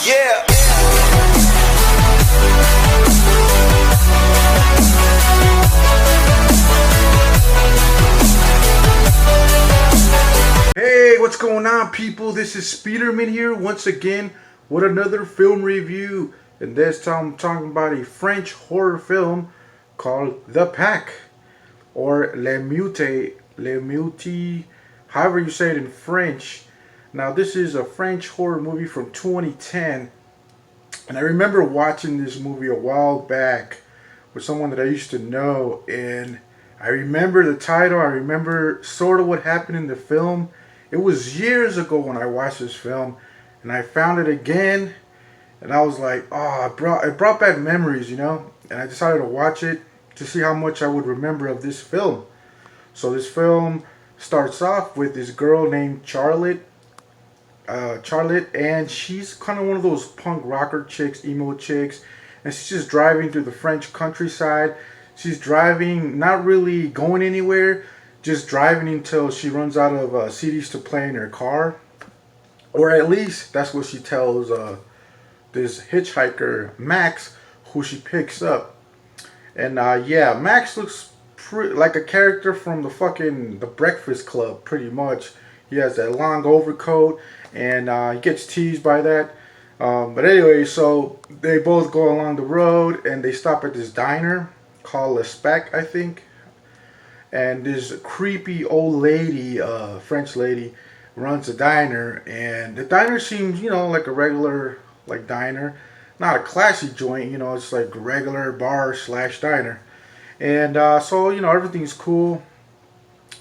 Yeah. Hey, what's going on, people? This is Speederman here once again with another film review. And this time I'm talking about a French horror film called The Pack, or Le Meute, however you say it in French. Now, this is a French horror movie from 2010, and I remember watching this movie a while back with someone that I used to know, and I remember the title. I remember sort of what happened in the film. It was years ago when I watched this film, and I found it again, and I was like, oh, it brought back memories, you know. And I decided to watch it to see how much I would remember of this film. So this film starts off with this girl named Charlotte, and she's kind of one of those punk rocker chicks, emo chicks, and she's just driving through the French countryside. She's driving, not really going anywhere, just driving until she runs out of CDs to play in her car, or at least that's what she tells this hitchhiker Max, who she picks up. And yeah, Max looks like a character from the Breakfast Club, pretty much. He has that long overcoat, and he gets teased by that. But anyway, so they both go along the road, and they stop at this diner called Le Spec, I think. And this creepy old lady, French lady, runs the diner, and the diner seems, like a regular diner, not a classy joint. It's like a regular bar slash diner. And so everything's cool.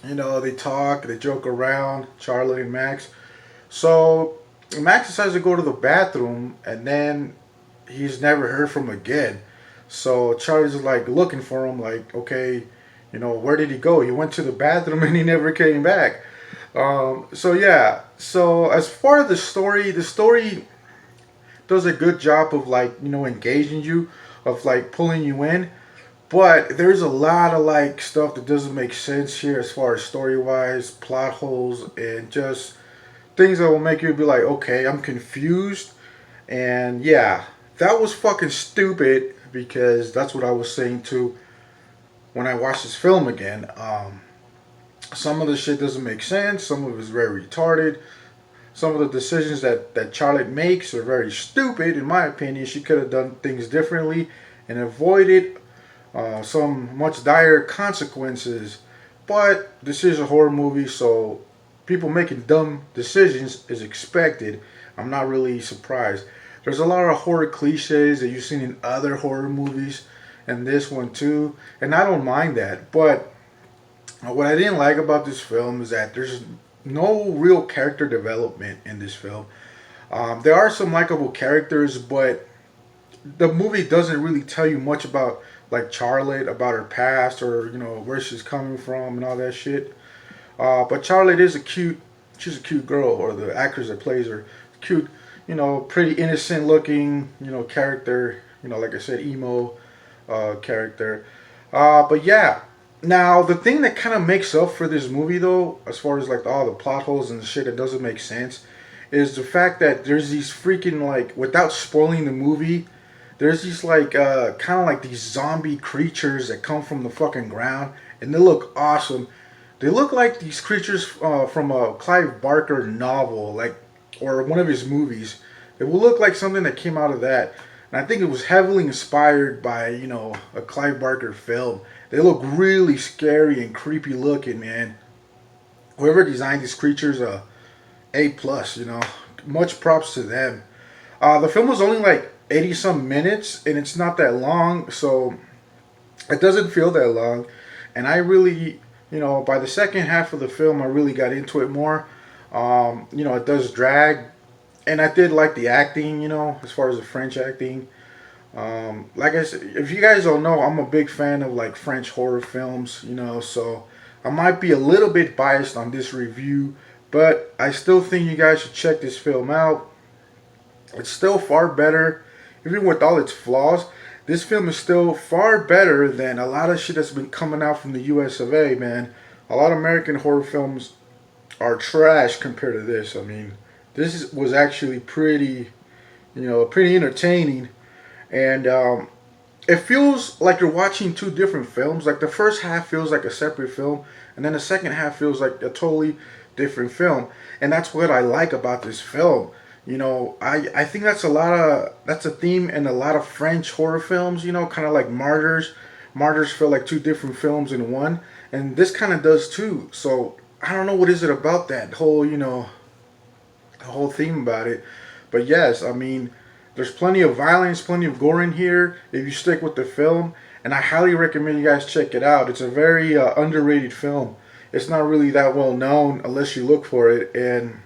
They talk, they joke around, Charlotte and Max. So Max decides to go to the bathroom, and then he's never heard from again. So Charlie's like looking for him, like, okay, where did he go? He went to the bathroom and he never came back. So yeah. So as far as the story does a good job of engaging you, of pulling you in. But there's a lot of stuff that doesn't make sense here as far as story wise, plot holes, and just things that will make you be like, okay, I'm confused. And yeah, that was fucking stupid, because that's what I was saying too when I watched this film again. Some of the shit doesn't make sense. Some of it is very retarded. Some of the decisions that Charlotte makes are very stupid, in my opinion. She could have done things differently and avoided some much dire consequences. But this is a horror movie, so people making dumb decisions is expected. I'm not really surprised. There's a lot of horror cliches that you've seen in other horror movies, and this one too, and I don't mind that. But what I didn't like about this film is that there's no real character development in this film. There are some likable characters, but the movie doesn't really tell you much about Charlotte, about her past, or where she's coming from and all that shit. But Charlotte is she's a cute girl, or the actress that plays her, cute, pretty innocent looking, character, like I said, emo character. But yeah, now the thing that kind of makes up for this movie, though, as far as all the plot holes and the shit that doesn't make sense, is the fact that there's these freaking, without spoiling the movie, there's these kind of like these zombie creatures that come from the fucking ground, and they look awesome. They look like these creatures from a Clive Barker novel, or one of his movies. It will look like something that came out of that. And I think it was heavily inspired by, a Clive Barker film. They look really scary and creepy looking, man. Whoever designed these creatures, A plus, much props to them. The film was only 80 some minutes, and it's not that long, so it doesn't feel that long. And I really, by the second half of the film, I really got into it more. It does drag, and I did like the acting, as far as the French acting. Like I said, if you guys don't know, I'm a big fan of French horror films, so I might be a little bit biased on this review, but I still think you guys should check this film out. It's still far better, even with all its flaws. This film is still far better than a lot of shit that's been coming out from the US of A, man. A lot of American horror films are trash compared to this. I mean, this was actually pretty pretty entertaining. And it feels like you're watching two different films. Like the first half feels like a separate film, and then the second half feels like a totally different film. And that's what I like about this film. I think that's a theme in a lot of French horror films. Kind of like Martyrs. Martyrs feel like two different films in one, and this kind of does too. So I don't know what is it about that whole the whole theme about it. But yes, I mean, there's plenty of violence, plenty of gore in here if you stick with the film, and I highly recommend you guys check it out. It's a very underrated film. It's not really that well known unless you look for it, and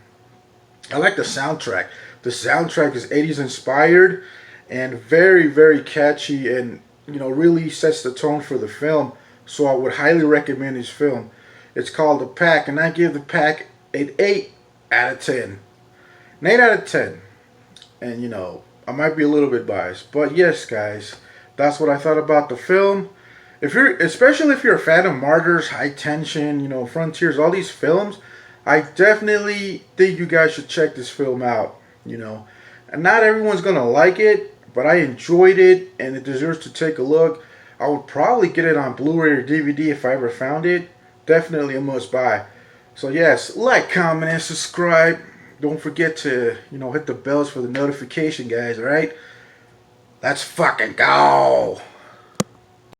I like the soundtrack. The soundtrack is 80s inspired and very, very catchy, and really sets the tone for the film. So I would highly recommend this film. It's called The Pack, and I give The Pack an 8 out of 10. An 8 out of 10. And I might be a little bit biased, but yes, guys, that's what I thought about the film. Especially if you're a fan of Martyrs, High Tension, Frontiers, all these films, I definitely think you guys should check this film out. And not everyone's gonna like it, but I enjoyed it, and it deserves to take a look. I would probably get it on Blu-ray or DVD if I ever found it. Definitely a must-buy. So yes, like, comment, and subscribe. Don't forget to, hit the bells for the notification, guys, alright? Let's fucking go!